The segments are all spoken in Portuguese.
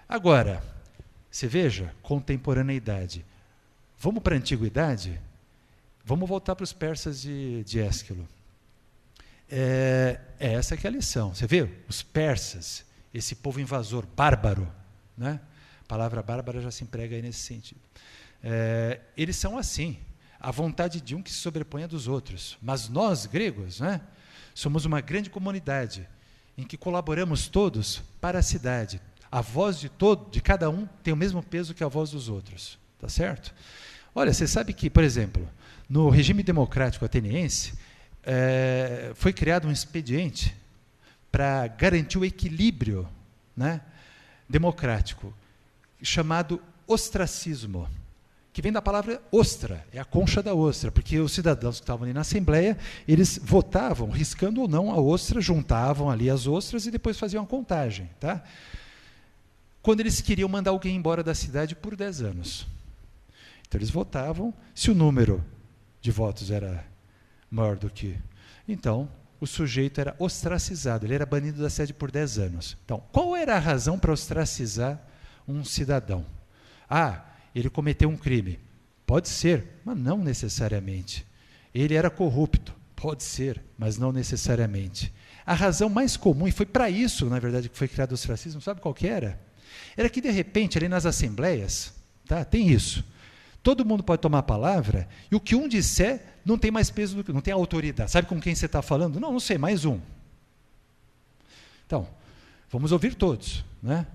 Agora, você veja, contemporaneidade. Vamos para a antiguidade? Vamos voltar para os persas de Ésquilo. Essa que é a lição. Você vê? Os persas, esse povo invasor, bárbaro, né? A palavra bárbara já se emprega aí nesse sentido. Eles são assim, a vontade de um que se sobrepõe à dos outros. Mas nós, gregos, né, somos uma grande comunidade em que colaboramos todos para a cidade. A voz de cada um tem o mesmo peso que a voz dos outros. Tá certo? Olha, você sabe que, por exemplo, no regime democrático ateniense, foi criado um expediente para garantir o equilíbrio, né, democrático, chamado ostracismo, que vem da palavra ostra, é a concha da ostra, porque os cidadãos que estavam ali na Assembleia, eles votavam, riscando ou não a ostra, juntavam ali as ostras e depois faziam a contagem. Tá? Quando eles queriam mandar alguém embora da cidade por 10 anos. Então eles votavam, se o número de votos era maior do que... Então, o sujeito era ostracizado, ele era banido da cidade por 10 anos. Então, qual era a razão para ostracizar um cidadão? Ele cometeu um crime. Pode ser, mas não necessariamente. Ele era corrupto. Pode ser, mas não necessariamente. A razão mais comum, e foi para isso, na verdade, que foi criado o ostracismo, sabe qual que era? Era que, de repente, ali nas assembleias, tá, tem isso. Todo mundo pode tomar a palavra, e o que um disser não tem mais peso do que... Não tem autoridade. Sabe com quem você está falando? Não sei, mais um. Então, vamos ouvir todos, né?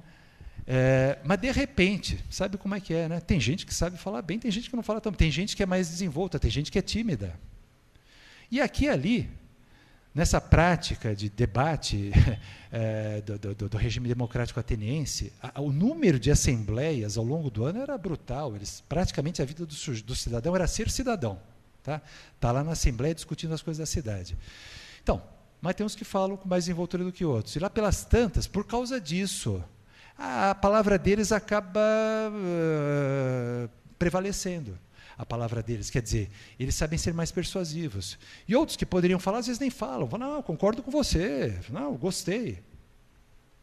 Mas de repente, sabe como é que é, né? Tem gente que sabe falar bem, tem gente que não fala tão bem, tem gente que é mais desenvolta, tem gente que é tímida. E aqui e ali, nessa prática de debate do regime democrático ateniense, o número de assembleias ao longo do ano era brutal. Praticamente a vida do cidadão era ser cidadão. Tá lá na assembleia discutindo as coisas da cidade. Então, mas tem uns que falam com mais desenvoltura do que outros. E lá pelas tantas, por causa disso, a palavra deles acaba prevalecendo. A palavra deles, quer dizer, eles sabem ser mais persuasivos. E outros que poderiam falar, às vezes nem falam. Não, concordo com você, não, gostei.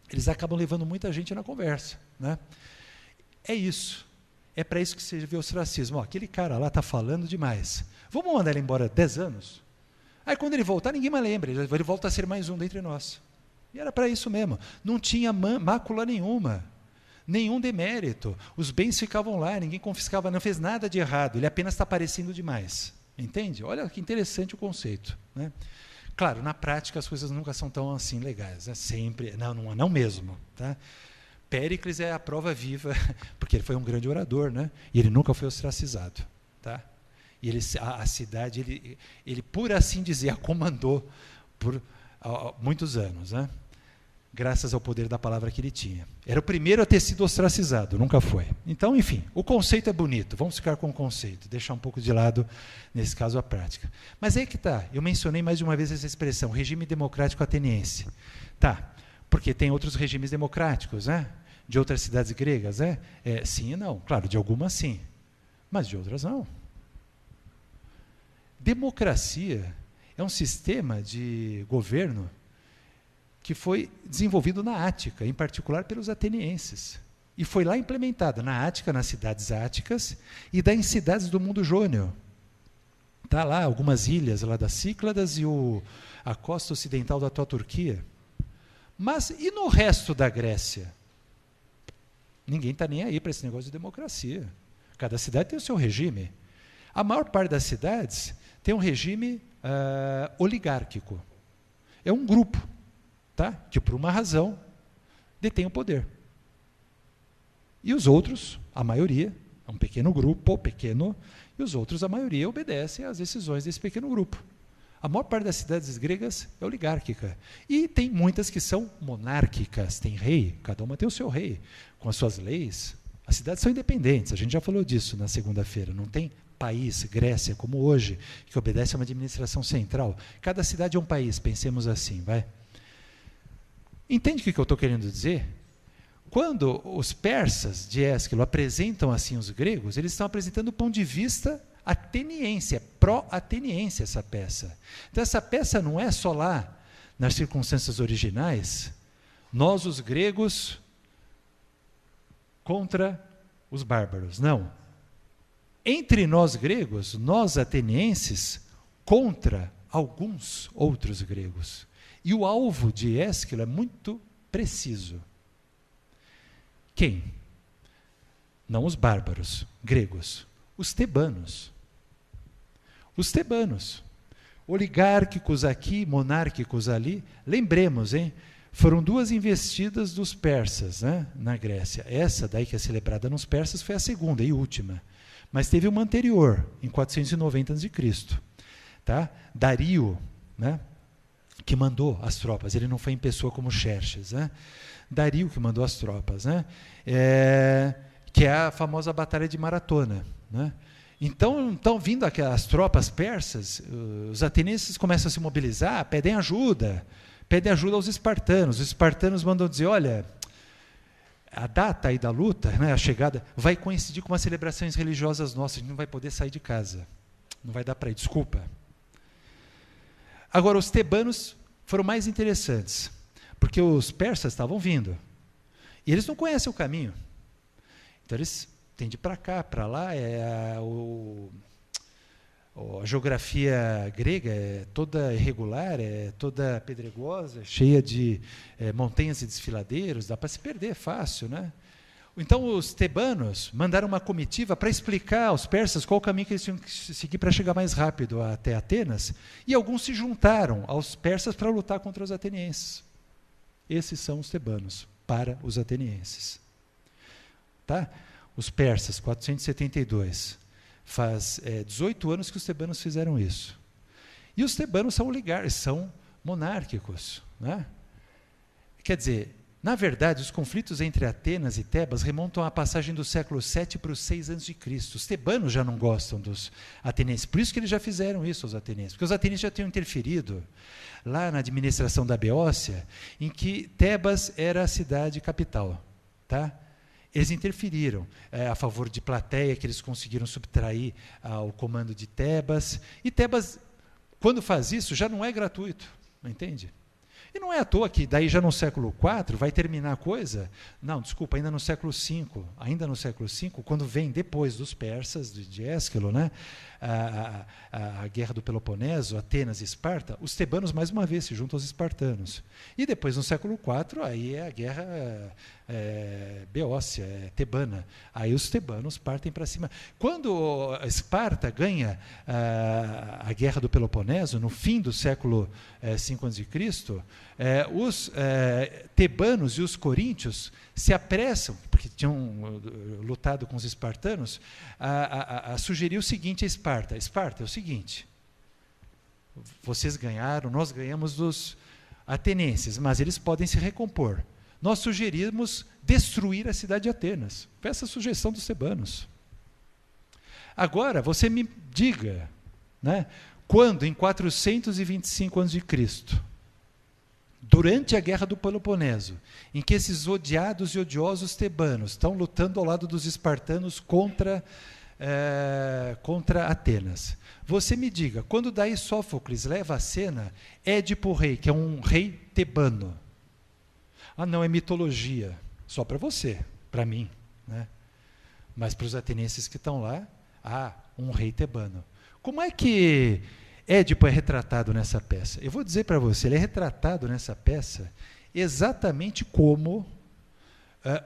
Eles acabam levando muita gente na conversa. Né? É isso. É para isso que se vê o ostracismo. Aquele cara lá está falando demais. Vamos mandar ele embora 10 anos? Aí quando ele voltar, ninguém mais lembra. Ele volta a ser mais um dentre nós. E era para isso mesmo. Não tinha mácula nenhuma. Nenhum demérito. Os bens ficavam lá, ninguém confiscava, não fez nada de errado. Ele apenas está aparecendo demais. Entende? Olha que interessante o conceito. Né? Claro, na prática as coisas nunca são tão assim legais. Né? Sempre. Não mesmo. Tá? Péricles é a prova viva, porque ele foi um grande orador, né? E ele nunca foi ostracizado. Tá? E a cidade, ele, por assim dizer, a comandou por muitos anos, né? Graças ao poder da palavra que ele tinha. Era o primeiro a ter sido ostracizado, nunca foi. Então, enfim, o conceito é bonito, vamos ficar com o conceito, deixar um pouco de lado, nesse caso, a prática. Mas aí que está, eu mencionei mais de uma vez essa expressão, regime democrático ateniense. Tá, porque tem outros regimes democráticos, né? De outras cidades gregas, né? Sim e não, claro, de algumas sim, mas de outras não. Democracia é um sistema de governo que foi desenvolvido na Ática, em particular pelos atenienses. E foi lá implementado na Ática, nas cidades áticas, e em cidades do mundo jônio. Está lá algumas ilhas lá das Cícladas e a costa ocidental da atual Turquia. Mas e no resto da Grécia? Ninguém está nem aí para esse negócio de democracia. Cada cidade tem o seu regime. A maior parte das cidades tem um regime oligárquico. É um grupo, tá? Que por uma razão detém o poder. E os outros, a maioria, é um pequeno grupo, pequeno, e os outros, a maioria, obedecem às decisões desse pequeno grupo. A maior parte das cidades gregas é oligárquica. E tem muitas que são monárquicas, tem rei, cada uma tem o seu rei, com as suas leis. As cidades são independentes, a gente já falou disso na segunda-feira, não tem país, Grécia, como hoje, que obedece a uma administração central. Cada cidade é um país, pensemos assim, vai. Entende o que eu estou querendo dizer? Quando os persas de Ésquilo apresentam assim os gregos, eles estão apresentando o ponto de vista ateniense, é pró-ateniense essa peça. Então essa peça não é só lá, nas circunstâncias originais, nós os gregos contra os bárbaros. Não. Entre nós gregos, nós atenienses, contra alguns outros gregos. E o alvo de Ésquilo é muito preciso. Quem? Não os bárbaros gregos, os tebanos. Os tebanos, oligárquicos aqui, monárquicos ali. Lembremos, hein? Foram 2 investidas dos persas, né, na Grécia. Essa daí que é celebrada nos persas foi a segunda e última. Mas teve uma anterior, em 490 a.C. Tá? Dario, né, que mandou as tropas. Ele não foi em pessoa como Xerxes. Né? Dario que mandou as tropas. Né? Que é a famosa Batalha de Maratona. Né? Então, estão vindo as tropas persas, os atenienses começam a se mobilizar, pedem ajuda aos espartanos. Os espartanos mandam dizer, olha, a data aí da luta, né, a chegada, vai coincidir com umas celebrações religiosas nossas, a gente não vai poder sair de casa, não vai dar para ir, desculpa. Agora, os tebanos foram mais interessantes, porque os persas estavam vindo, e eles não conhecem o caminho, então eles têm de ir para cá, para lá, a geografia grega é toda irregular, é toda pedregosa, cheia de montanhas e desfiladeiros, dá para se perder fácil, né? Então os tebanos mandaram uma comitiva para explicar aos persas qual o caminho que eles tinham que seguir para chegar mais rápido até Atenas, e alguns se juntaram aos persas para lutar contra os atenienses. Esses são os tebanos para os atenienses. Tá? Os persas, 472. Faz 18 anos que os tebanos fizeram isso. E os tebanos são oligarcas, são monárquicos. Né? Quer dizer, na verdade, os conflitos entre Atenas e Tebas remontam à passagem do século VII para o 6 a.C. Os tebanos já não gostam dos atenienses, por isso que eles já fizeram isso aos atenienses, porque os atenienses já tinham interferido lá na administração da Beócia, em que Tebas era a cidade capital. Tá? Eles interferiram a favor de Plateia, que eles conseguiram subtrair ao comando de Tebas. E Tebas, quando faz isso, já não é gratuito, não entende? E não é à toa que daí já no século IV vai terminar a coisa. Não, desculpa, ainda no século V. Ainda no século V, quando vem depois dos persas, de Ésquilo, né, a guerra do Peloponeso, Atenas e Esparta, os tebanos mais uma vez se juntam aos espartanos. E depois no século IV, aí é a guerra beócia, tebana. Aí os tebanos partem para cima. Quando Esparta ganha a guerra do Peloponeso, no fim do século V a.C., os tebanos e os coríntios se apressam, porque tinham lutado com os espartanos, a sugerir o seguinte a Esparta: Esparta, é o seguinte, vocês ganharam, nós ganhamos dos atenienses, mas eles podem se recompor. Nós sugerimos destruir a cidade de Atenas. Foi essa a sugestão dos tebanos. Agora, você me diga, né, quando em 425 a.C., durante a guerra do Peloponeso, em que esses odiados e odiosos tebanos estão lutando ao lado dos espartanos contra Atenas. Você me diga, quando daí Sófocles leva a cena Édipo Rei, que é um rei tebano. Ah, não, é mitologia. Só para você, para mim. Né? Mas para os atenienses que estão lá, um rei tebano. Como é que Édipo é retratado nessa peça? Eu vou dizer para você, ele é retratado nessa peça exatamente como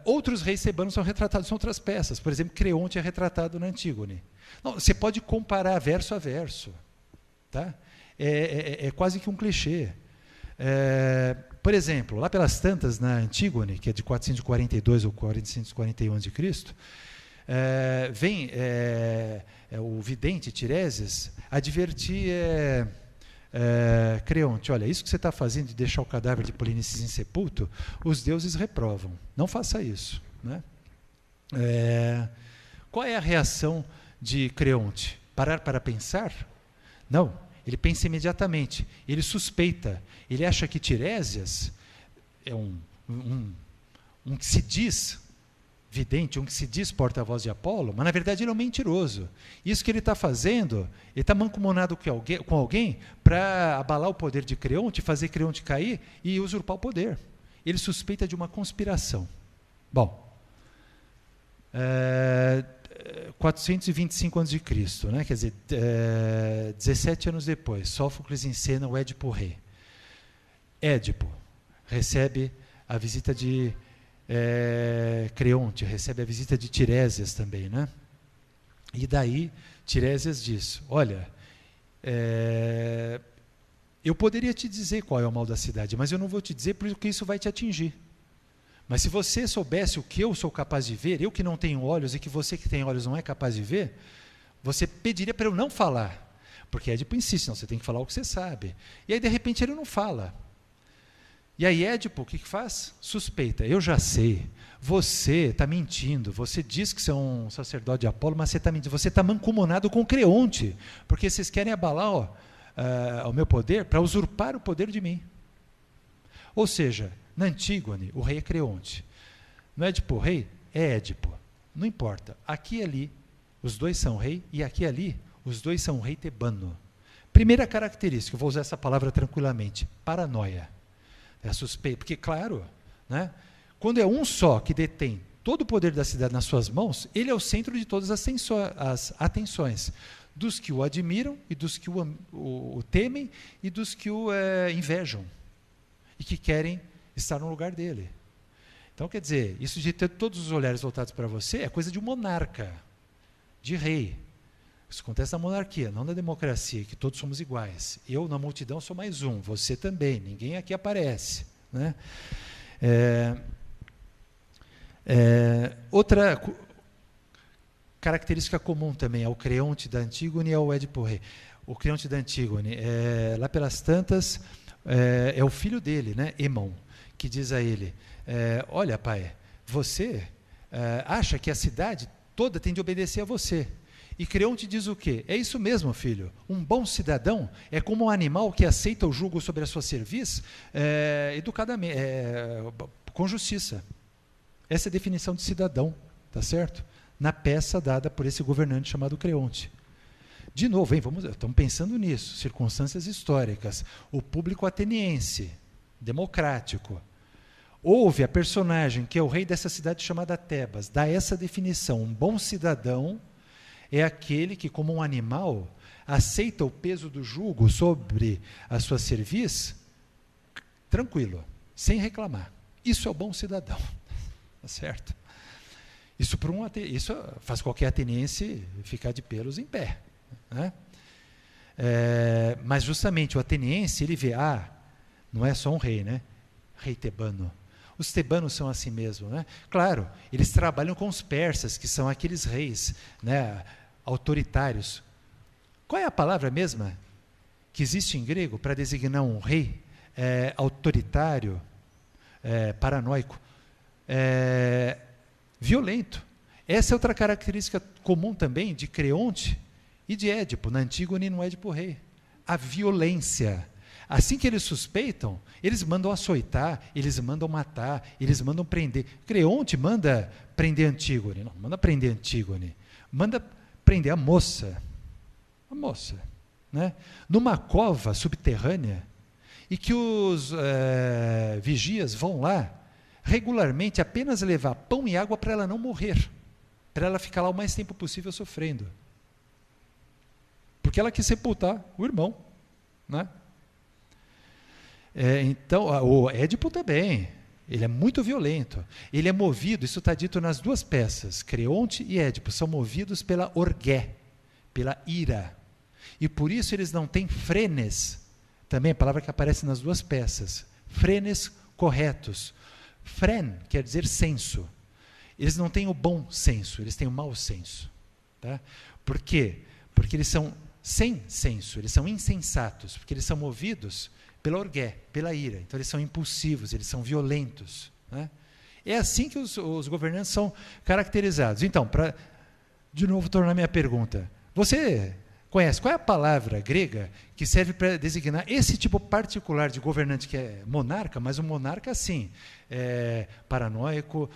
outros reis tebanos são retratados em outras peças. Por exemplo, Creonte é retratado na Antígone. Não, você pode comparar verso a verso. Tá? É quase que um clichê. Por exemplo, lá pelas tantas, na Antígone, que é de 442 ou 441 a.C., vem o vidente Tiresias advertir Creonte: olha, isso que você está fazendo de deixar o cadáver de Polinices insepulto, os deuses reprovam, não faça isso. Né? Qual é a reação de Creonte? Parar para pensar? Não, ele pensa imediatamente, ele suspeita, ele acha que Tiresias é um que se diz vidente, um que se diz porta-voz de Apolo, mas na verdade ele é um mentiroso. Isso que ele está fazendo, ele está mancomunado com alguém para abalar o poder de Creonte, fazer Creonte cair e usurpar o poder. Ele suspeita de uma conspiração. Bom, 425 a.C., né? Quer dizer, 17 anos depois, Sófocles encena o Édipo Rei. Édipo recebe a visita de Creonte, recebe a visita de Tiresias também, né? E daí Tiresias diz, olha, eu poderia te dizer qual é o mal da cidade, mas eu não vou te dizer porque isso vai te atingir. Mas se você soubesse o que eu sou capaz de ver, eu que não tenho olhos e que você que tem olhos não é capaz de ver, você pediria para eu não falar. Porque Édipo insiste, não, você tem que falar o que você sabe. E aí, de repente, ele não fala. E aí Édipo, o que faz? Suspeita, eu já sei, você está mentindo, você diz que você é um sacerdote de Apolo, mas você está mentindo, você está mancomunado com Creonte, porque vocês querem abalar o meu poder para usurpar o poder de mim. Ou seja, na Antígone, o rei é Creonte. No Édipo rei, é Édipo. Não importa. Aqui e ali, os dois são rei, e aqui e ali, os dois são rei tebano. Primeira característica, eu vou usar essa palavra tranquilamente, paranoia. É suspeito, porque, claro, né, quando é um só que detém todo o poder da cidade nas suas mãos, ele é o centro de todas as atenções, dos que o admiram, e dos que o temem, e dos que o invejam, e que querem estar no lugar dele. Então, quer dizer, isso de ter todos os olhares voltados para você é coisa de um monarca, de rei. Isso acontece na monarquia, não na democracia, que todos somos iguais. Eu, na multidão, sou mais um, você também, ninguém aqui aparece, né? Outra característica comum também ao Creonte da Antígone e ao Édipo Rei. O Creonte da Antígone, lá pelas tantas, é o filho dele, né, Hemon, que diz a ele, olha, pai, você acha que a cidade toda tem de obedecer a você. E Creonte diz o quê? É isso mesmo, filho. Um bom cidadão é como um animal que aceita o jugo sobre a sua cerviz educadamente, com justiça. Essa é a definição de cidadão, tá certo? Na peça dada por esse governante chamado Creonte. De novo, estamos pensando nisso, circunstâncias históricas. O público ateniense, democrático, ouve a personagem que é o rei dessa cidade chamada Tebas, dá essa definição, um bom cidadão é aquele que, como um animal, aceita o peso do jugo sobre a sua cerviz, tranquilo, sem reclamar. Isso é o bom cidadão, tá certo? Isso faz qualquer ateniense ficar de pelos em pé, né? Mas justamente o ateniense, ele vê, não é só um rei, né? Rei tebano. Os tebanos são assim mesmo, né? Claro, eles trabalham com os persas, que são aqueles reis, né, autoritários. Qual é a palavra mesma que existe em grego para designar um rei autoritário, paranoico, violento? Essa é outra característica comum também de Creonte e de Édipo, na Antígone e no Édipo Rei. A violência. Assim que eles suspeitam, eles mandam açoitar, eles mandam matar, eles mandam prender. Creonte manda prender Antígone, não manda prender Antígone, manda prender a moça, né? Numa cova subterrânea, e que os vigias vão lá regularmente apenas levar pão e água para ela não morrer, para ela ficar lá o mais tempo possível sofrendo. Porque ela quis sepultar o irmão, né? Então, o Édipo também, ele é muito violento. Ele é movido, isso está dito nas duas peças, Creonte e Édipo, são movidos pela orgué, pela ira. E por isso eles não têm frenes, também a palavra que aparece nas duas peças, frenes corretos. Fren quer dizer senso. Eles não têm o bom senso, eles têm o mau senso. Tá? Por quê? Porque eles são sem senso, eles são insensatos, porque eles são movidos pela orgué, pela ira. Então eles são impulsivos, eles são violentos, né? É assim que os governantes são caracterizados. Então, para de novo tornar minha pergunta, você conhece qual é a palavra grega que serve para designar esse tipo particular de governante que é monarca, mas um monarca assim, paranoico,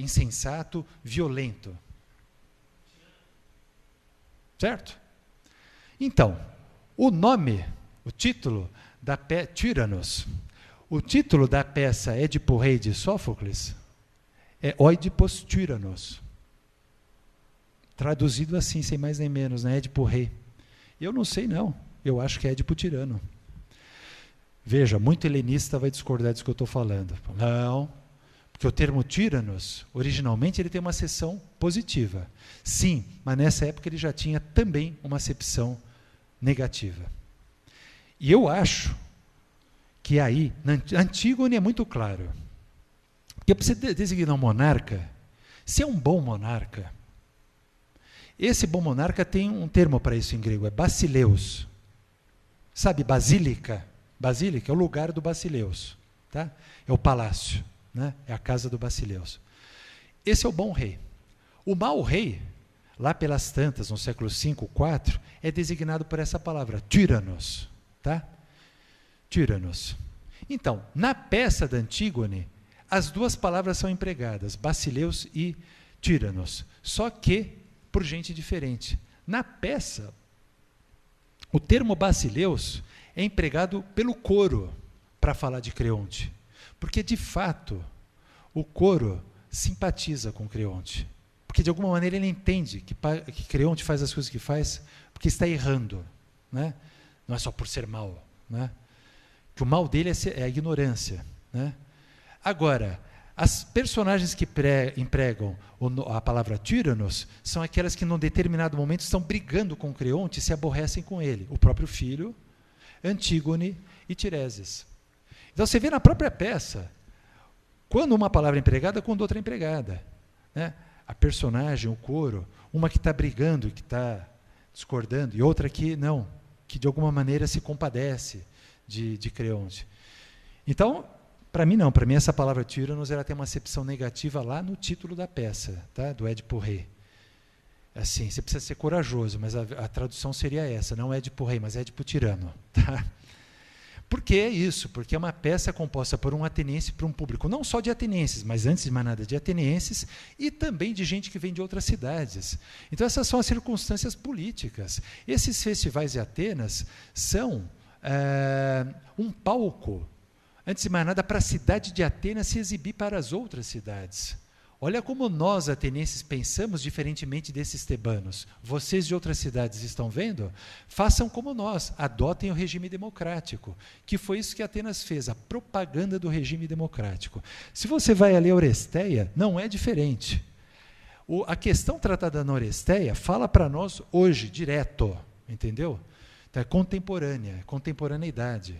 insensato, violento? Certo? Então, o nome, o título da peça, Tíranos, o título da peça Édipo Rei de Sófocles, é Oidipos Tyrannos. Traduzido assim, sem mais nem menos, né? Édipo rei. Eu não sei não, eu acho que é Édipo tirano. Veja, muito helenista vai discordar disso que eu estou falando. Não, porque o termo Tyrannos, originalmente ele tem uma acepção positiva. Sim, mas nessa época ele já tinha também uma acepção negativa. E eu acho que aí, na Antígone é muito claro. Porque para você designar um monarca, se é um bom monarca, esse bom monarca tem um termo para isso em grego, é basileus. Sabe, basílica? Basílica é o lugar do basileus, tá? É o palácio, né? É a casa do basileus. Esse é o bom rei. O mau rei, lá pelas tantas, no século V, IV, é designado por essa palavra, tyrannos, tá? Tyrannos. Então, na peça da Antígone, as duas palavras são empregadas, basileus e tyrannos, só que por gente diferente. Na peça, o termo basileus é empregado pelo coro para falar de Creonte, porque de fato o coro simpatiza com Creonte, porque de alguma maneira ele entende que Creonte faz as coisas que faz porque está errando, né? Não é só por ser mau, né? Que o mal dele é a ignorância, né? Agora, as personagens que empregam a palavra tyrannos são aquelas que, num determinado momento, estão brigando com Creonte e se aborrecem com ele. O próprio filho, Antígone e Tireses. Então, você vê na própria peça, quando uma palavra é empregada, quando outra é empregada, né? A personagem, o coro, uma que está brigando, que está discordando, e outra que não, que de alguma maneira se compadece de Creonte. Então, para mim não, para mim essa palavra tyrannos ela tem uma acepção negativa lá no título da peça, tá? Do Édipo Rei. Assim, você precisa ser corajoso, mas a tradução seria essa, não Édipo Rei, mas Édipo tirano. Tá? Por que é isso? Porque é uma peça composta por um ateniense para um público, não só de atenienses, mas antes de mais nada de atenienses, e também de gente que vem de outras cidades. Então essas são as circunstâncias políticas. Esses festivais de Atenas são um palco, antes de mais nada, para a cidade de Atenas se exibir para as outras cidades. Olha como nós, atenienses, pensamos diferentemente desses tebanos. Vocês de outras cidades estão vendo? Façam como nós, adotem o regime democrático, que foi isso que Atenas fez, a propaganda do regime democrático. Se você vai a ler Oresteia, não é diferente. A questão tratada na Oresteia fala para nós hoje, direto, entendeu? Então, é contemporânea, contemporaneidade.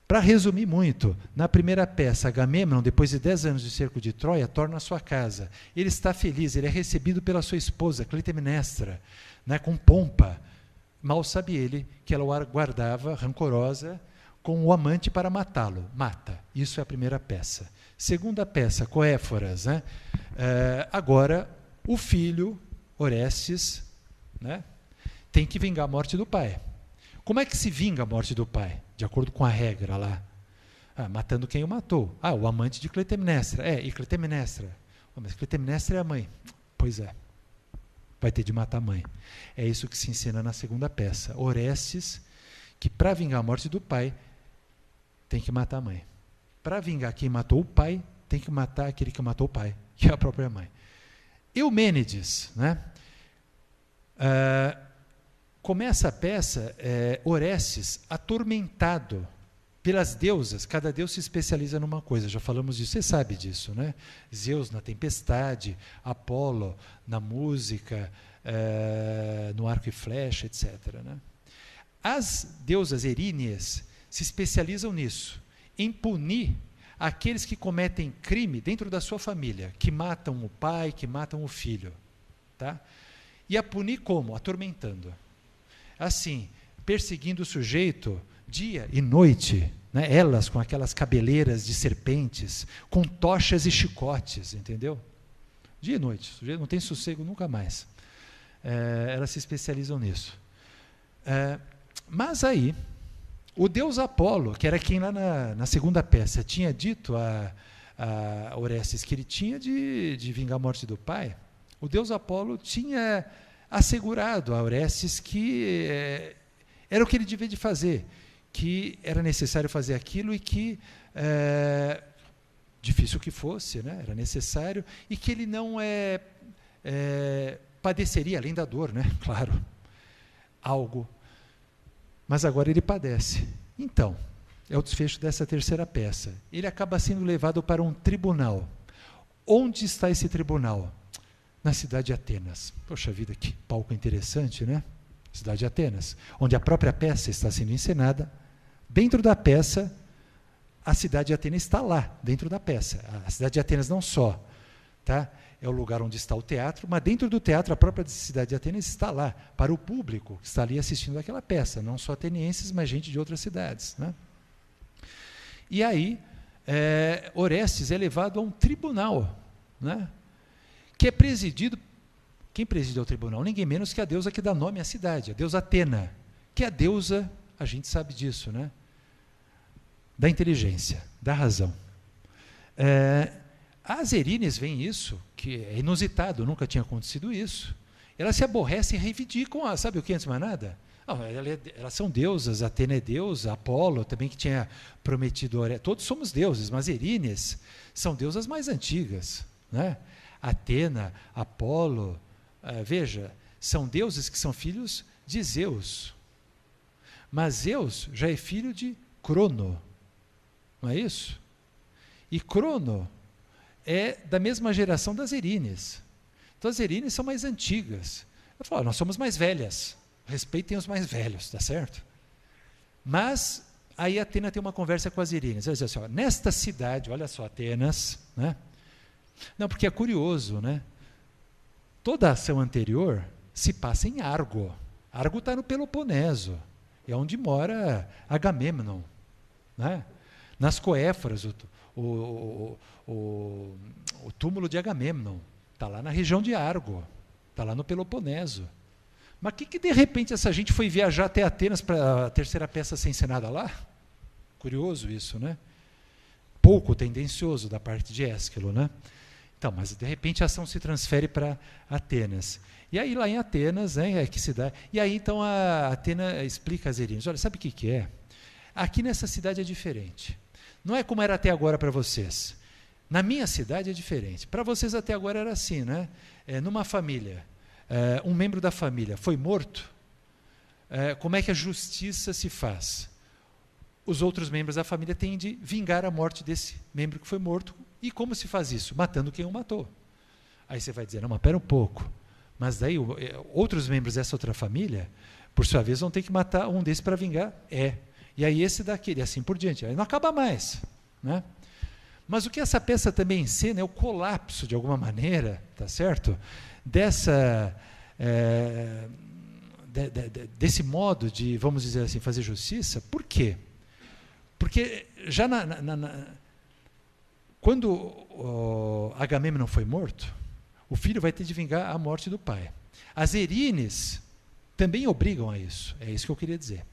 Para resumir muito, na primeira peça, Agamemnon, depois de 10 anos de cerco de Troia, torna a sua casa. Ele está feliz, ele é recebido pela sua esposa, Clitemnestra, né, com pompa. Mal sabe ele que ela o aguardava, rancorosa, com o amante para matá-lo. Mata. Isso é a primeira peça. Segunda peça, Coéforas. Né? Agora, o filho, Orestes, né, tem que vingar a morte do pai. Como é que se vinga a morte do pai? De acordo com a regra lá. Matando quem o matou. O amante de Clitemnestra. E Clitemnestra. Mas Clitemnestra é a mãe. Pois é. Vai ter de matar a mãe. É isso que se ensina na segunda peça. Orestes, que para vingar a morte do pai, tem que matar a mãe. Para vingar quem matou o pai, tem que matar aquele que matou o pai, que é a própria mãe. Eumênides, né? Começa a peça, Orestes, atormentado pelas deusas, cada deus se especializa numa coisa, já falamos disso, você sabe disso, né? Zeus na tempestade, Apolo na música, no arco e flecha, etc. Né? As deusas eríneas se especializam nisso, em punir aqueles que cometem crime dentro da sua família, que matam o pai, que matam o filho. Tá? E a punir como? Atormentando. Assim, perseguindo o sujeito dia e noite, né? Elas com aquelas cabeleiras de serpentes, com tochas e chicotes, entendeu? Dia e noite, o sujeito não tem sossego nunca mais. Elas se especializam nisso. Mas aí, o deus Apolo, que era quem lá na segunda peça tinha dito a Orestes que ele tinha de vingar a morte do pai, o deus Apolo tinha assegurado a Orestes que era o que ele devia de fazer, que era necessário fazer aquilo e que difícil que fosse, né? Era necessário, e que ele não padeceria, além da dor, né? Claro, algo. Mas agora ele padece. Então, é o desfecho dessa terceira peça. Ele acaba sendo levado para um tribunal. Onde está esse tribunal? Na cidade de Atenas. Poxa vida, que palco interessante, né? Cidade de Atenas, onde a própria peça está sendo encenada. Dentro da peça, a cidade de Atenas está lá, dentro da peça. A cidade de Atenas não só, tá? É o lugar onde está o teatro, mas dentro do teatro, a própria cidade de Atenas está lá, para o público que está ali assistindo aquela peça, não só atenienses, mas gente de outras cidades, né? E aí, Orestes é levado a um tribunal, né? Que é presidido. Quem preside o tribunal? Ninguém menos que a deusa que dá nome à cidade, a deusa Atena, que é a deusa, a gente sabe disso, né? Da inteligência, da razão. As Erines veem isso, que é inusitado, nunca tinha acontecido isso. Elas se aborrecem e reivindicam, sabe o que antes de mais nada? Não, elas são deusas, Atena é deusa, Apolo também que tinha prometido, todos somos deuses, mas Erines são deusas mais antigas, né? Atena, Apolo, veja, são deuses que são filhos de Zeus. Mas Zeus já é filho de Crono, não é isso? E Crono é da mesma geração das Erines. Então as Erines são mais antigas. Eu falo, nós somos mais velhas, respeitem os mais velhos, tá certo? Mas aí Atena tem uma conversa com as Erines. Ela diz assim, nesta cidade, olha só, Atenas, né? Não, porque é curioso, né? Toda a ação anterior se passa em Argo. Argo está no Peloponeso, é onde mora Agamemnon, né? Nas Coéforas, o túmulo de Agamemnon está lá na região de Argo, está lá no Peloponeso. Mas que de repente essa gente foi viajar até Atenas para a terceira peça ser encenada lá? Curioso isso, né? Pouco tendencioso da parte de Ésquilo, né? Então, mas de repente a ação se transfere para Atenas. E aí lá em Atenas, né, que se dá. E aí então a Atena explica às Erines, olha, sabe o que é? Aqui nessa cidade é diferente. Não é como era até agora para vocês. Na minha cidade é diferente. Para vocês até agora era assim, né? Numa família, um membro da família foi morto, como é que a justiça se faz? Os outros membros da família têm de vingar a morte desse membro que foi morto. E como se faz isso? Matando quem o matou. Aí você vai dizer, não, mas pera um pouco. Mas daí outros membros dessa outra família, por sua vez, vão ter que matar um desses para vingar? E aí esse daquele, e assim por diante. Aí não acaba mais, né? Mas o que essa peça também ensina é o colapso, de alguma maneira, tá certo? Desse modo de, vamos dizer assim, fazer justiça. Por quê? Porque já quando Agamemnon foi morto, o filho vai ter de vingar a morte do pai. As Erines também obrigam a isso, é isso que eu queria dizer.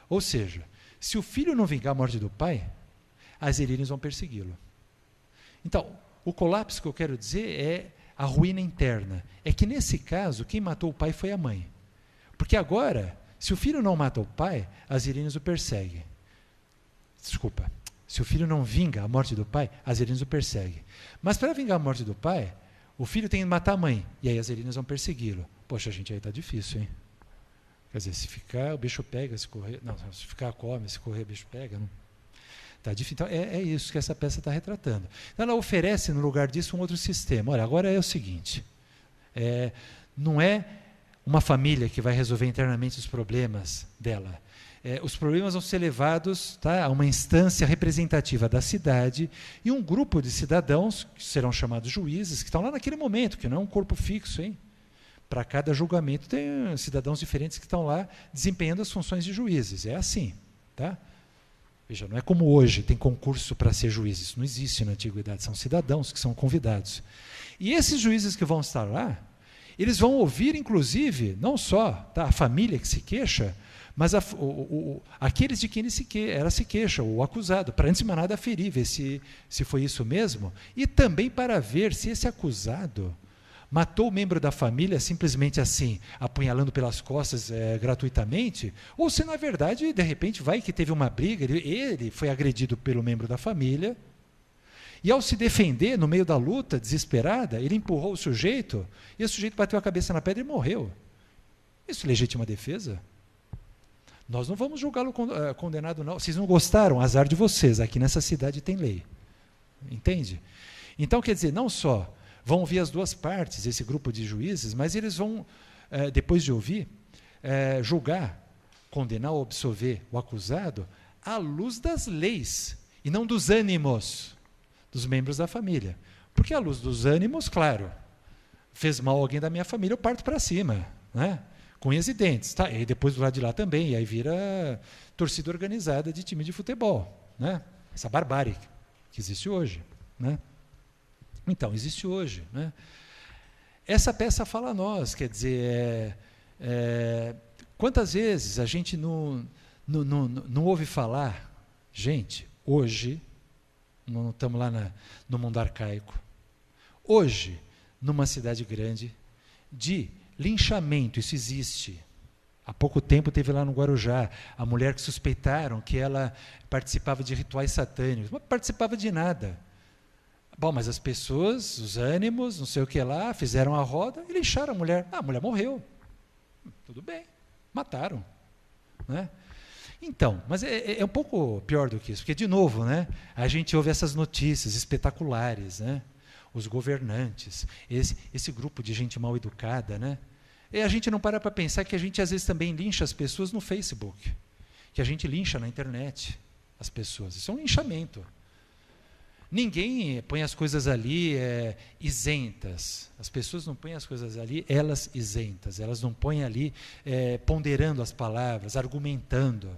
Ou seja, se o filho não vingar a morte do pai, as Erines vão persegui-lo. Então, o colapso que eu quero dizer é a ruína interna. É que nesse caso, quem matou o pai foi a mãe. Porque agora, se o filho não mata o pai, as Erines o perseguem. Desculpa, se o filho não vinga a morte do pai, as Erines o perseguem. Mas para vingar a morte do pai, o filho tem que matar a mãe, e aí as Erines vão persegui-lo. Poxa, gente, aí está difícil, hein? Quer dizer, se ficar, o bicho pega, se correr... Não, se ficar, come, se correr, o bicho pega. Não. Tá difícil. Então, é isso que essa peça está retratando. Então, ela oferece, no lugar disso, um outro sistema. Olha, agora é o seguinte, não é uma família que vai resolver internamente os problemas dela. Os problemas vão ser levados, tá, a uma instância representativa da cidade e um grupo de cidadãos, que serão chamados juízes, que estão lá naquele momento, que não é um corpo fixo, hein? Para cada julgamento tem cidadãos diferentes que estão lá desempenhando as funções de juízes. É assim, tá? Veja, não é como hoje, tem concurso para ser juiz. Isso não existe na antiguidade, são cidadãos que são convidados. E esses juízes que vão estar lá, eles vão ouvir, inclusive, não só, tá, a família que se queixa, mas aqueles de quem ele se queixa, o acusado, para antes de mais nada aferir, ver se foi isso mesmo, e também para ver se esse acusado matou o membro da família simplesmente assim, apunhalando pelas costas gratuitamente, ou se na verdade, de repente, vai que teve uma briga, ele foi agredido pelo membro da família, E ao se defender no meio da luta, desesperada, ele empurrou o sujeito, e o sujeito bateu a cabeça na pedra e morreu. Isso é legítima defesa? Nós não vamos julgá-lo condenado, não. Vocês não gostaram? Azar de vocês. Aqui nessa cidade tem lei. Entende? Então, quer dizer, não só vão ouvir as duas partes, esse grupo de juízes, mas eles vão, depois de ouvir, julgar, condenar ou absolver o acusado à luz das leis, e não dos ânimos dos membros da família. Porque à luz dos ânimos, claro, fez mal alguém da minha família, eu parto para cima, né? Com unhas e dentes. Tá? E depois do lado de lá também, e aí vira torcida organizada de time de futebol. Né? Essa barbárie que existe hoje. Né? Então, existe hoje. Né? Essa peça fala a nós, quer dizer, quantas vezes a gente não ouve falar, gente, hoje, não estamos lá no mundo arcaico, hoje, numa cidade grande, de linchamento, isso existe. Há pouco tempo teve lá no Guarujá, a mulher que suspeitaram que ela participava de rituais satânicos, não participava de nada. Bom, mas as pessoas, os ânimos, não sei o que lá, fizeram a roda e lincharam a mulher. Ah, a mulher morreu. Tudo bem, mataram. Né? Então, mas é um pouco pior do que isso, porque, de novo, né, a gente ouve essas notícias espetaculares, né? Os governantes, esse grupo de gente mal educada, né? E a gente não para pensar que a gente, às vezes, também lincha as pessoas no Facebook, que a gente lincha na internet as pessoas. Isso é um linchamento. Ninguém põe as coisas ali isentas. As pessoas não põem as coisas ali, elas isentas. Elas não põem ali ponderando as palavras, argumentando.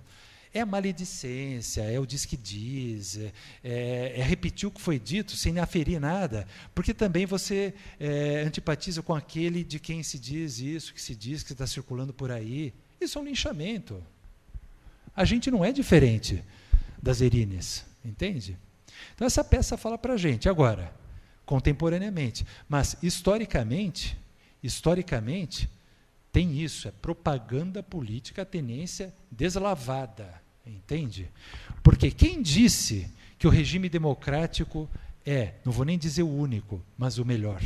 É a maledicência, é o diz que diz, é repetir o que foi dito sem aferir nada, porque também você antipatiza com aquele de quem se diz isso, que se diz que está circulando por aí. Isso é um linchamento. A gente não é diferente das erines, entende? Então essa peça fala para a gente, agora, contemporaneamente, mas historicamente, tem isso, é propaganda política, tenência deslavada, entende? Porque quem disse que o regime democrático não vou nem dizer o único, mas o melhor?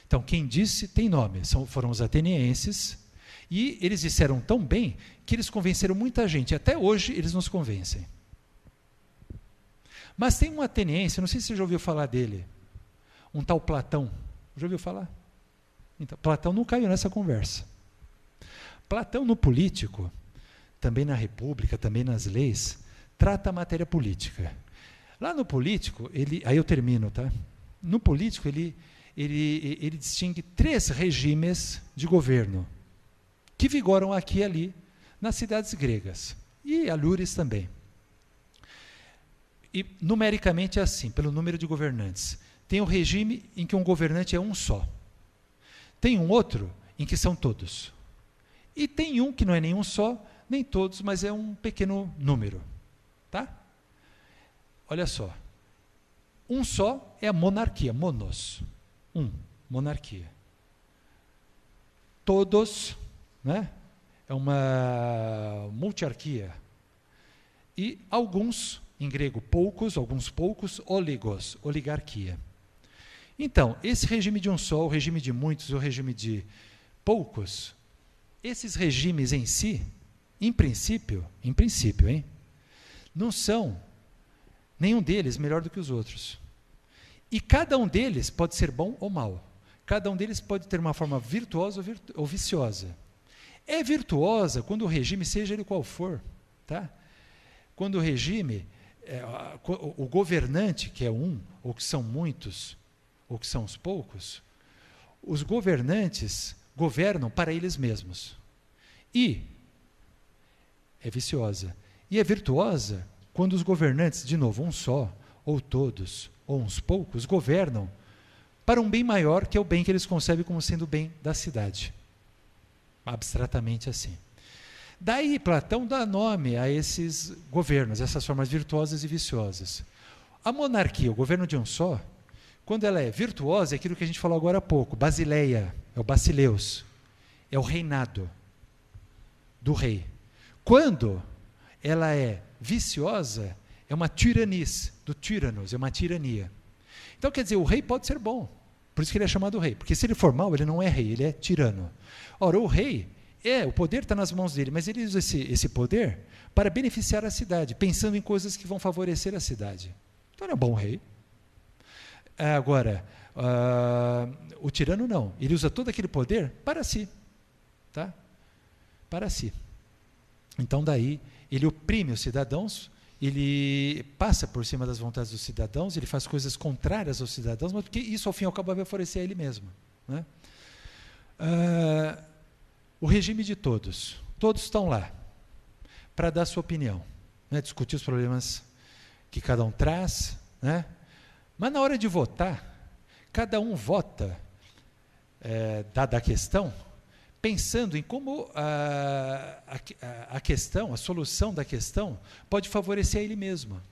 Então, quem disse tem nome, foram os atenienses, e eles disseram tão bem que eles convenceram muita gente, até hoje eles nos convencem. Mas tem um ateniense, não sei se você já ouviu falar dele, um tal Platão, já ouviu falar? Então, Platão não caiu nessa conversa. Platão, no político, também na república, também nas leis, trata a matéria política. Lá no político, aí eu termino, tá? No político, ele distingue 3 regimes de governo que vigoram aqui e ali nas cidades gregas, e Alures também. E numericamente é assim, pelo número de governantes. Tem um regime em que um governante é um só. Tem um outro em que são todos. E tem um que não é nenhum só, nem todos, mas é um pequeno número. Tá? Olha só. Um só é a monarquia, monos. Monarquia. Todos, né? É uma multiarquia. E alguns, em grego poucos, alguns poucos, oligos, oligarquia. Então, esse regime de um só, o regime de muitos, o regime de poucos, esses regimes em si, em princípio, hein, não são nenhum deles melhor do que os outros. E cada um deles pode ser bom ou mau. Cada um deles pode ter uma forma virtuosa ou viciosa. É virtuosa quando o regime, seja ele qual for, tá? Quando o regime, o governante, que é um, ou que são muitos, ou que são os poucos, os governantes governam para eles mesmos. E é viciosa. E é virtuosa quando os governantes, de novo, um só, ou todos, ou uns poucos, governam para um bem maior, que é o bem que eles concebem como sendo o bem da cidade. Abstratamente assim. Daí Platão dá nome a esses governos, essas formas virtuosas e viciosas. A monarquia, o governo de um só, quando ela é virtuosa, é aquilo que a gente falou agora há pouco, basileia, é o basileus, é o reinado do rei. Quando ela é viciosa, é uma tiranice, do tyrannos, é uma tirania. Então, quer dizer, o rei pode ser bom. Por isso que ele é chamado rei. Porque se ele for mau, ele não é rei, ele é tirano. Ora, o rei, o poder está nas mãos dele, mas ele usa esse poder para beneficiar a cidade, pensando em coisas que vão favorecer a cidade. Então, ele é um bom rei. Agora, o tirano não. Ele usa todo aquele poder para si. Tá? Para si. Então, daí, ele oprime os cidadãos, ele passa por cima das vontades dos cidadãos, ele faz coisas contrárias aos cidadãos, mas porque isso, ao fim e ao cabo, vai favorecer a ele mesmo. Né? O regime de todos. Todos estão lá para dar sua opinião, né? Discutir os problemas que cada um traz, né? Mas na hora de votar, cada um vota, dada a questão, pensando em como a questão, a solução da questão, pode favorecer a ele mesmo.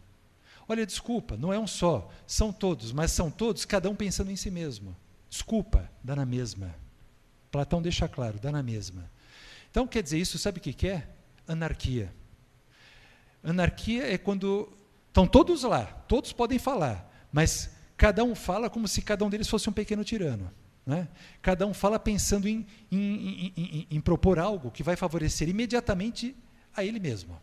Olha, desculpa, não é um só, são todos, mas são todos, cada um pensando em si mesmo. Desculpa, dá na mesma. Platão deixa claro, dá na mesma. Então, quer dizer, isso sabe o que é? Anarquia. Anarquia é quando estão todos lá, todos podem falar, mas cada um fala como se cada um deles fosse um pequeno tirano. Né? Cada um fala pensando em propor algo que vai favorecer imediatamente a ele mesmo.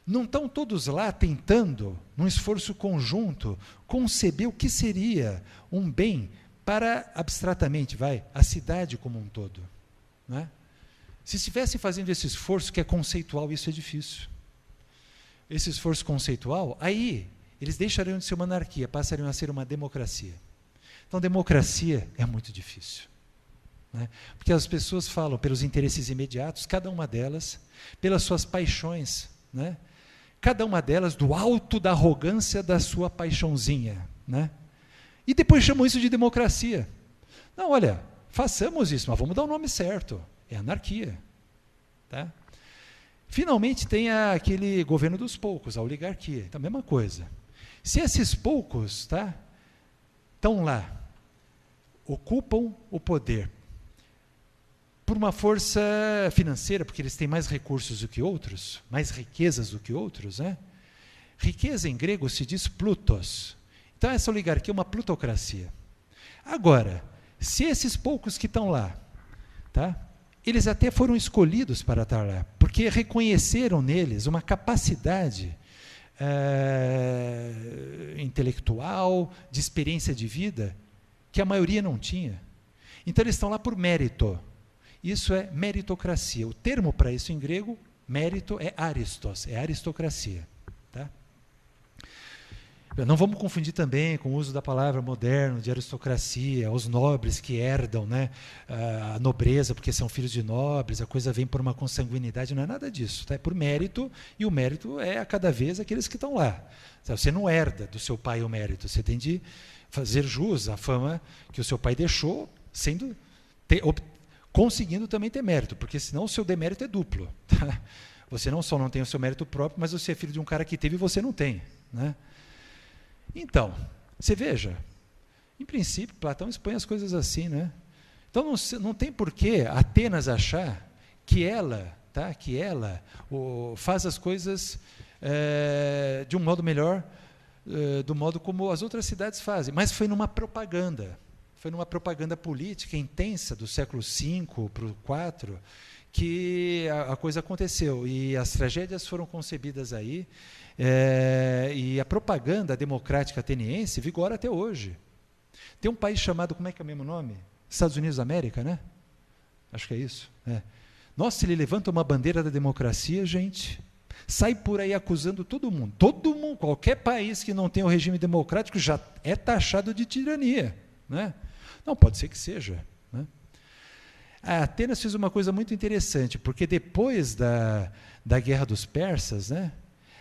Não estão todos lá tentando, num esforço conjunto, conceber o que seria um bem para, abstratamente, a cidade como um todo. Né? Se estivessem fazendo esse esforço que é conceitual, isso é difícil. Esse esforço conceitual, aí eles deixariam de ser uma anarquia, passariam a ser uma democracia. Então, democracia é muito difícil. Né? Porque as pessoas falam pelos interesses imediatos, cada uma delas, pelas suas paixões, né? Cada uma delas do alto da arrogância da sua paixãozinha. Né? E depois chamam isso de democracia. Não, olha, façamos isso, mas vamos dar o nome certo. É anarquia. Tá? Finalmente tem aquele governo dos poucos, a oligarquia. Então, a mesma coisa. Se esses poucos estão lá, ocupam o poder por uma força financeira, porque eles têm mais recursos do que outros, mais riquezas do que outros, né? Riqueza em grego se diz plutos. Então essa oligarquia é uma plutocracia. Agora, se esses poucos que estão lá, tá? Eles até foram escolhidos para estar lá, porque reconheceram neles uma capacidade intelectual, de experiência de vida, que a maioria não tinha. Então eles estão lá por mérito. Isso é meritocracia. O termo para isso em grego, mérito, é aristos, é aristocracia. Tá? Não vamos confundir também com o uso da palavra moderno de aristocracia, os nobres que herdam, né, a nobreza porque são filhos de nobres, a coisa vem por uma consanguinidade, não é nada disso. Tá? É por mérito, e o mérito é a cada vez aqueles que estão lá. Você não herda do seu pai o mérito, você tem de fazer jus à fama que o seu pai deixou, conseguindo também ter mérito, porque senão o seu demérito é duplo. Tá? Você não só não tem o seu mérito próprio, mas você é filho de um cara que teve e você não tem. Né? Então, você veja, em princípio, Platão expõe as coisas assim. Né? Então, não tem por que Atenas achar que ela faz as coisas de um modo melhor, do modo como as outras cidades fazem, mas foi numa propaganda. Foi numa propaganda política intensa do século V para o IV que a coisa aconteceu. E as tragédias foram concebidas aí, e a propaganda democrática ateniense vigora até hoje. Tem um país chamado, como é que é o mesmo nome? Estados Unidos da América, né? Acho que é isso. Nossa, ele levanta uma bandeira da democracia, gente, sai por aí acusando todo mundo. Todo mundo, qualquer país que não tenha o regime democrático já é taxado de tirania. Né? Não, pode ser que seja. Né? A Atenas fez uma coisa muito interessante, porque depois da Guerra dos Persas, né,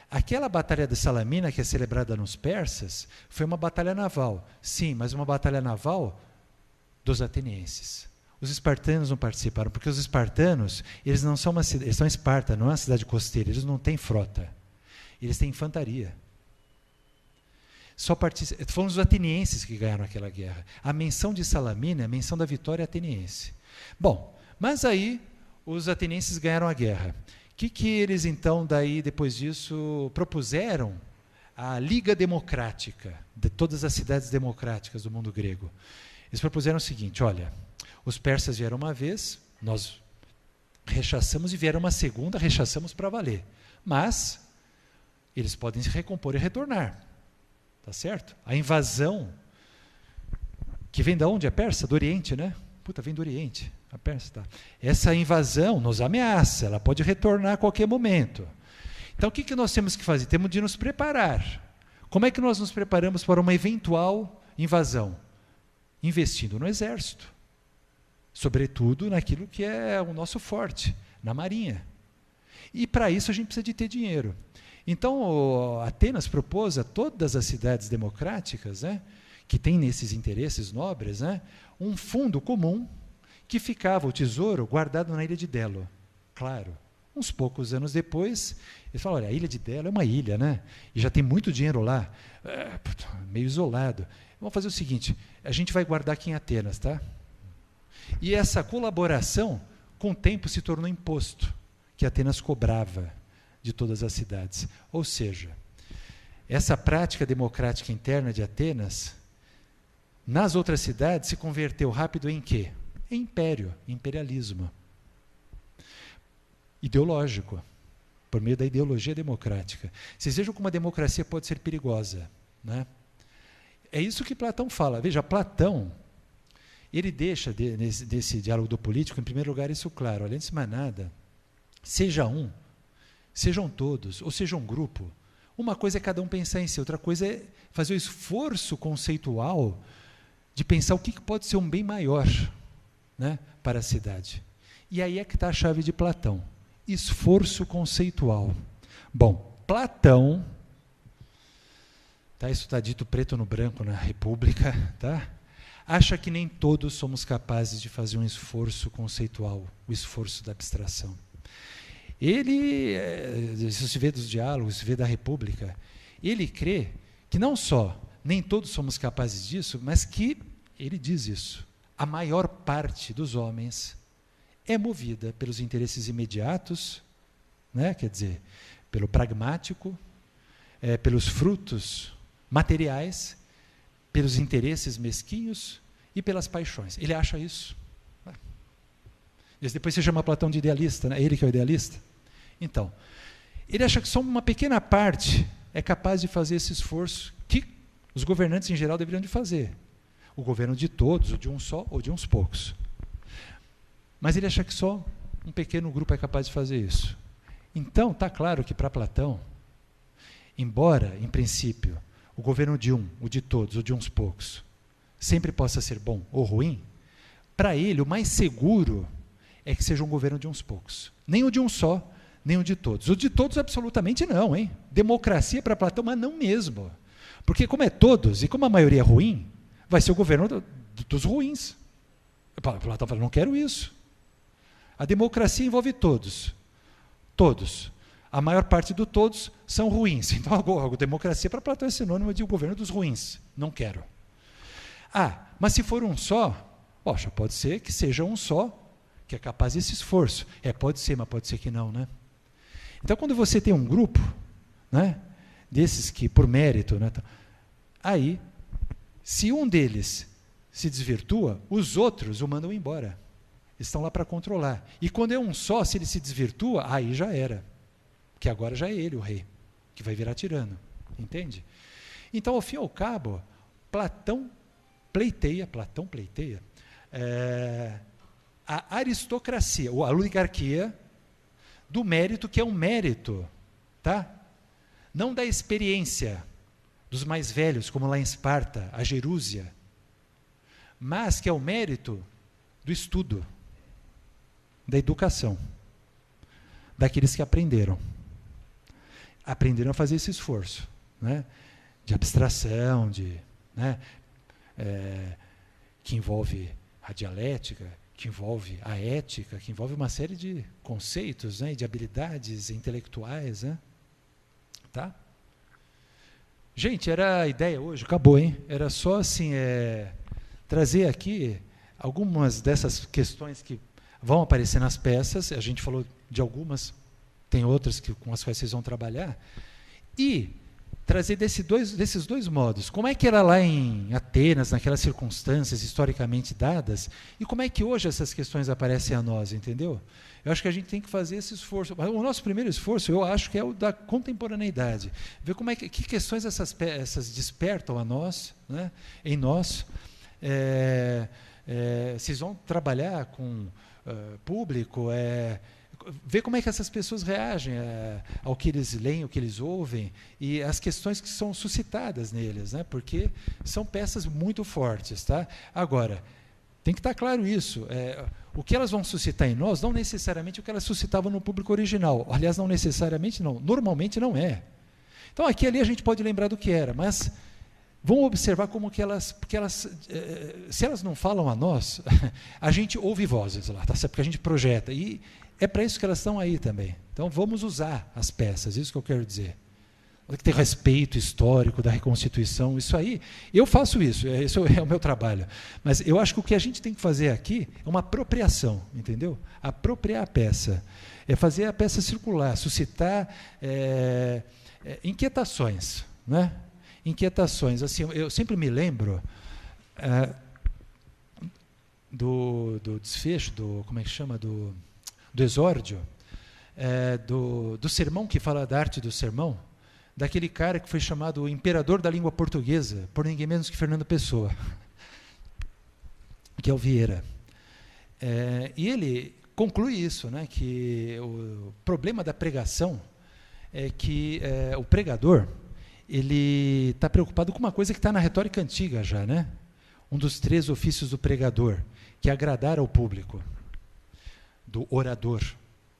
aquela batalha de Salamina, que é celebrada nos persas, foi uma batalha naval. Sim, mas uma batalha naval dos atenienses. Os espartanos não participaram, porque os espartanos, eles não são eles estão em Esparta, não é uma cidade costeira, eles não têm frota. Eles têm infantaria. Foram os atenienses que ganharam aquela guerra. A menção de Salamina é a menção da vitória ateniense. Bom, mas aí os atenienses ganharam a guerra. O que eles então, daí, depois disso, propuseram a Liga Democrática, de todas as cidades democráticas do mundo grego. Eles propuseram o seguinte, olha, os persas vieram uma vez, nós rechaçamos, e vieram uma segunda, rechaçamos para valer. Mas eles podem se recompor e retornar. Tá certo? A invasão, que vem de onde? É persa? Do Oriente, né? Puta, vem do Oriente. A persa, tá. Essa invasão nos ameaça, ela pode retornar a qualquer momento. Então, o que nós temos que fazer? Temos de nos preparar. Como é que nós nos preparamos para uma eventual invasão? Investindo no exército. Sobretudo naquilo que é o nosso forte, na marinha. E para isso a gente precisa de ter dinheiro. Então, Atenas propôs a todas as cidades democráticas, né, que têm nesses interesses nobres, né, um fundo comum que ficava o tesouro guardado na ilha de Delo. Claro, uns poucos anos depois, eles falaram, olha, a ilha de Delo é uma ilha, né, e já tem muito dinheiro lá, meio isolado. Vamos fazer o seguinte, a gente vai guardar aqui em Atenas, tá? E essa colaboração, com o tempo, se tornou imposto, que Atenas cobrava de todas as cidades. Ou seja, essa prática democrática interna de Atenas, nas outras cidades, se converteu rápido em quê? Em império, imperialismo. Ideológico, por meio da ideologia democrática. Vocês vejam como a democracia pode ser perigosa, né? É isso que Platão fala. Veja, Platão, ele deixa desse diálogo do político, em primeiro lugar, isso claro, além de mais nada, seja um, sejam todos, ou seja um grupo, uma coisa é cada um pensar em si, outra coisa é fazer o esforço conceitual de pensar o que pode ser um bem maior, né, para a cidade. E aí é que está a chave de Platão, esforço conceitual. Bom, Platão, tá, isso está dito preto no branco na República, tá? Acha que nem todos somos capazes de fazer um esforço conceitual, o esforço da abstração. Ele, isso se vê dos diálogos, se vê da República, ele crê que não só nem todos somos capazes disso, mas que, ele diz isso, a maior parte dos homens é movida pelos interesses imediatos, né? Quer dizer, pelo pragmático, pelos frutos materiais, pelos interesses mesquinhos e pelas paixões. Ele acha isso. Depois você chama Platão de idealista, né? Ele que é o idealista. Então, ele acha que só uma pequena parte é capaz de fazer esse esforço que os governantes em geral deveriam de fazer. O governo de todos, ou de um só, ou de uns poucos. Mas ele acha que só um pequeno grupo é capaz de fazer isso. Então, está claro que para Platão, embora, em princípio, o governo de um, o de todos, ou de uns poucos, sempre possa ser bom ou ruim, para ele o mais seguro é que seja um governo de uns poucos. Nem o de um só, nem o de todos. O de todos absolutamente não, hein? Democracia para Platão, mas não mesmo. Porque como é todos, e como a maioria é ruim, vai ser o governo dos ruins. Platão fala, não quero isso. A democracia envolve todos. Todos. A maior parte do todos são ruins. Então a democracia para Platão é sinônimo de o governo dos ruins. Não quero. Mas se for um só, poxa, pode ser que seja um só, que é capaz desse esforço. Pode ser, mas pode ser que não, né? Então, quando você tem um grupo, né, desses que, por mérito, né, aí, se um deles se desvirtua, os outros o mandam embora. Estão lá para controlar. E quando é um só, se ele se desvirtua, aí já era. Que agora já é ele o rei, que vai virar tirano. Entende? Então, ao fim e ao cabo, Platão pleiteia a aristocracia, ou a oligarquia, do mérito, que é um mérito, tá? Não da experiência dos mais velhos, como lá em Esparta, a Gerúsia, mas que é o mérito do estudo, da educação, daqueles que aprenderam a fazer esse esforço, né? De abstração, né? Que envolve a dialética, que envolve a ética, que envolve uma série de conceitos, né, de habilidades intelectuais, né? Tá? Gente, era a ideia hoje, acabou, hein? Era só assim, trazer aqui algumas dessas questões que vão aparecer nas peças, a gente falou de algumas, tem outras com as quais vocês vão trabalhar, e trazer desses dois modos. Como é que era lá em Atenas, naquelas circunstâncias historicamente dadas, e como é que hoje essas questões aparecem a nós, entendeu? Eu acho que a gente tem que fazer esse esforço. O nosso primeiro esforço, eu acho que é o da contemporaneidade. Ver como que questões essas despertam a nós, né, em nós. Vocês vão trabalhar com público, ver como é que essas pessoas reagem ao que eles leem, ao que eles ouvem, e as questões que são suscitadas neles, né, porque são peças muito fortes. Tá? Agora, tem que estar claro isso. O que elas vão suscitar em nós, não necessariamente o que elas suscitavam no público original. Aliás, não necessariamente não. Normalmente não é. Então, aqui e ali a gente pode lembrar do que era, mas vamos observar como que elas... Porque se elas não falam a nós, a gente ouve vozes lá, tá certo? Porque a gente projeta. E é para isso que elas estão aí também. Então, vamos usar as peças, isso que eu quero dizer. Que tem respeito histórico da reconstituição, isso aí, eu faço isso é o meu trabalho. Mas eu acho que o que a gente tem que fazer aqui é uma apropriação, entendeu? Apropriar a peça. É fazer a peça circular, suscitar inquietações. Né? Inquietações. Assim, eu sempre me lembro do desfecho, como é que chama? Do exórdio, do sermão que fala da arte do sermão, daquele cara que foi chamado o imperador da língua portuguesa, por ninguém menos que Fernando Pessoa, que é o Vieira. E ele conclui isso, né, que o problema da pregação é que o pregador ele está preocupado com uma coisa que está na retórica antiga já, né? Um dos 3 ofícios do pregador, que é agradar ao público, do orador.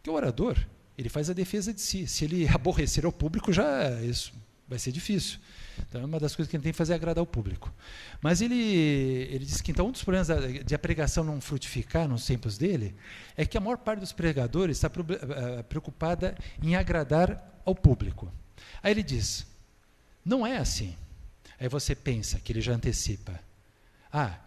Que o orador, ele faz a defesa de si. Se ele aborrecer ao público, isso vai ser difícil. Então, uma das coisas que ele tem que fazer é agradar ao público. Mas ele diz que então, um dos problemas de a pregação não frutificar nos tempos dele é que a maior parte dos pregadores está preocupada em agradar ao público. Aí ele diz, não é assim. Aí você pensa que ele já antecipa.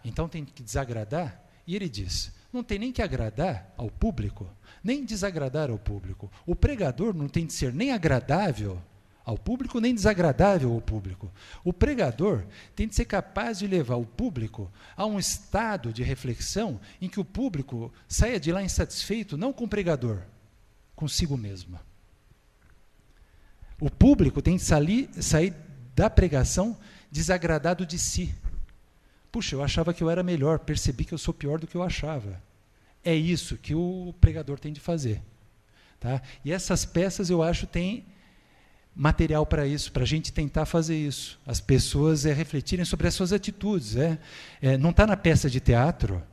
Então tem que desagradar? E ele diz, não tem nem que agradar ao público, nem desagradar ao público. O pregador não tem de ser nem agradável ao público, nem desagradável ao público. O pregador tem de ser capaz de levar o público a um estado de reflexão em que o público saia de lá insatisfeito, não com o pregador, consigo mesmo. O público tem de sair da pregação desagradado de si. Puxa, eu achava que eu era melhor, percebi que eu sou pior do que eu achava. É isso que o pregador tem de fazer. Tá? E essas peças, eu acho, têm material para isso, para a gente tentar fazer isso. As pessoas refletirem sobre as suas atitudes. Não está na peça de teatro,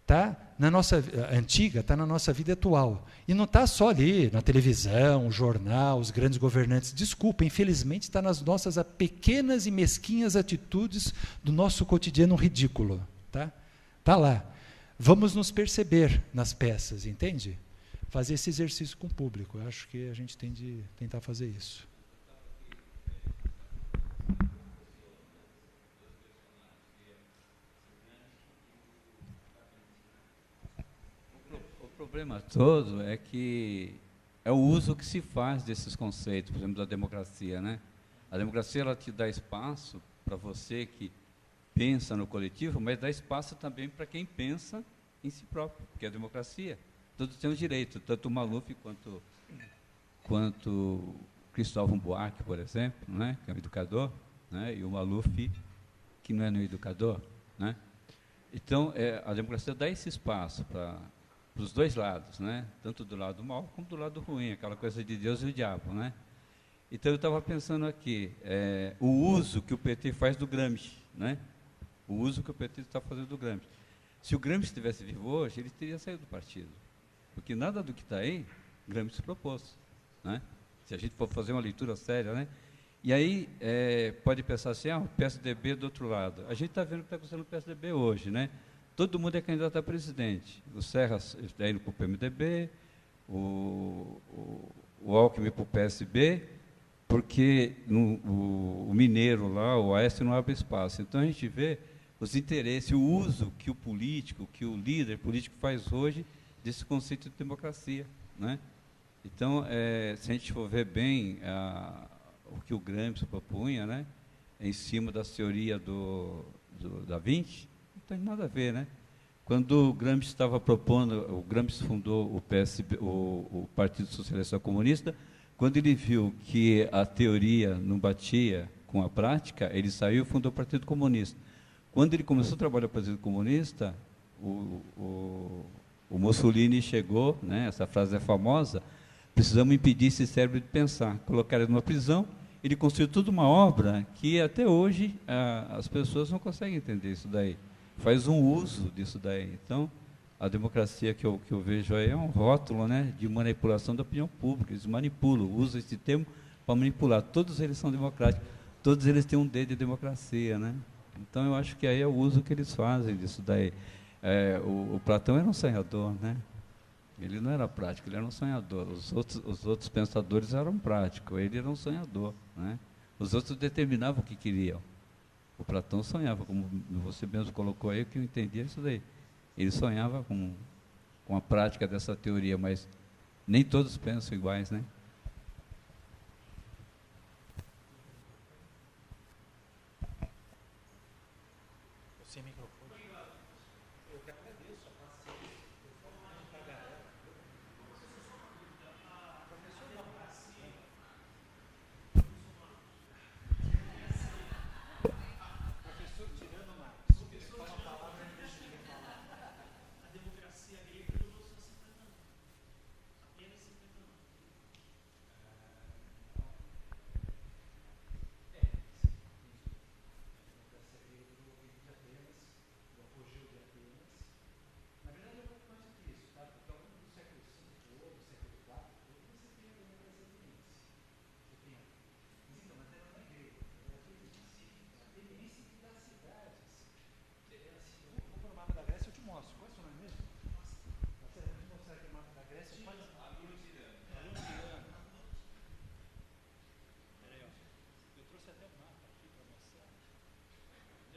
está na nossa antiga, está na nossa vida atual. E não está só ali, na televisão, o jornal, os grandes governantes. Desculpa, infelizmente está nas nossas pequenas e mesquinhas atitudes do nosso cotidiano ridículo. Tá lá. Vamos nos perceber nas peças, entende? Fazer esse exercício com o público. Eu acho que a gente tem de tentar fazer isso. O problema todo é que é o uso que se faz desses conceitos, por exemplo, da democracia, né? A democracia, ela te dá espaço para você que pensa no coletivo, mas dá espaço também para quem pensa em si próprio, porque é a democracia. Todos têm o direito, tanto o Maluf quanto Cristóvão Buarque, por exemplo, né, que é um educador, né, e o Maluf, que não é um educador. Né? Então, a democracia dá esse espaço para os dois lados, né, tanto do lado mal como do lado ruim, aquela coisa de Deus e o diabo. Né? Então, eu estava pensando aqui, o uso que o PT faz do Gramsci, né? O uso que o PT está fazendo do Gramsci. Se o Gramsci estivesse vivo hoje, ele teria saído do partido. Porque nada do que está aí, Gramsci propôs. Né? Se a gente for fazer uma leitura séria, né? E aí, pode pensar assim, o PSDB do outro lado. A gente está vendo o que está acontecendo no PSDB hoje. Né? Todo mundo é candidato a presidente. O Serra está indo para o PMDB, o Alckmin para o PSB, porque o mineiro lá, o Aécio, não abre espaço. Então, a gente vê os interesses, o uso que o político, que o líder político faz hoje desse conceito de democracia. Né? Então, se a gente for ver bem o que o Gramsci propunha, né, em cima da teoria da Vinci, não tem nada a ver, né? Quando o Gramsci estava propondo, o Gramsci fundou o PSB, o Partido Socialista Comunista, quando ele viu que a teoria não batia com a prática, ele saiu e fundou o Partido Comunista. Quando ele começou a trabalhar no Partido Comunista, o Mussolini chegou, né, essa frase é famosa, precisamos impedir esse cérebro de pensar. Colocaram ele numa prisão, ele construiu toda uma obra que até hoje as pessoas não conseguem entender isso daí. Faz um uso disso daí. Então, a democracia que eu vejo aí é um rótulo, né, de manipulação da opinião pública. Eles manipulam, usam esse termo para manipular. Todos eles são democráticos, todos eles têm um D de democracia, né? Então, eu acho que aí é o uso que eles fazem disso daí. O Platão era um sonhador, né? Ele não era prático, ele era um sonhador. Os outros pensadores eram práticos, ele era um sonhador, né? Os outros determinavam o que queriam. O Platão sonhava, como você mesmo colocou aí, que eu entendi isso daí. Ele sonhava com a prática dessa teoria, mas nem todos pensam iguais, né? Sem microfone. Eu que agradeço a paciência. Eu falo mais para a galera. Professor, não. Professor tirando mais. Professor fala a palavra e deixa ele falar. A democracia grega durou só 50 anos. Apenas 50 anos. A democracia grega durou o reino de Atenas, o apogeu de Atenas. Na verdade, é um pouco mais do que isso, tá? Porque ao longo do século V, ou do século IV, você tem a democracia ateniense. Você tem mas então, mas ela não é grega, ela é ateniense. A ateniense das cidades. Assim, eu vou para o mapa da Grécia e eu te mostro. Quais são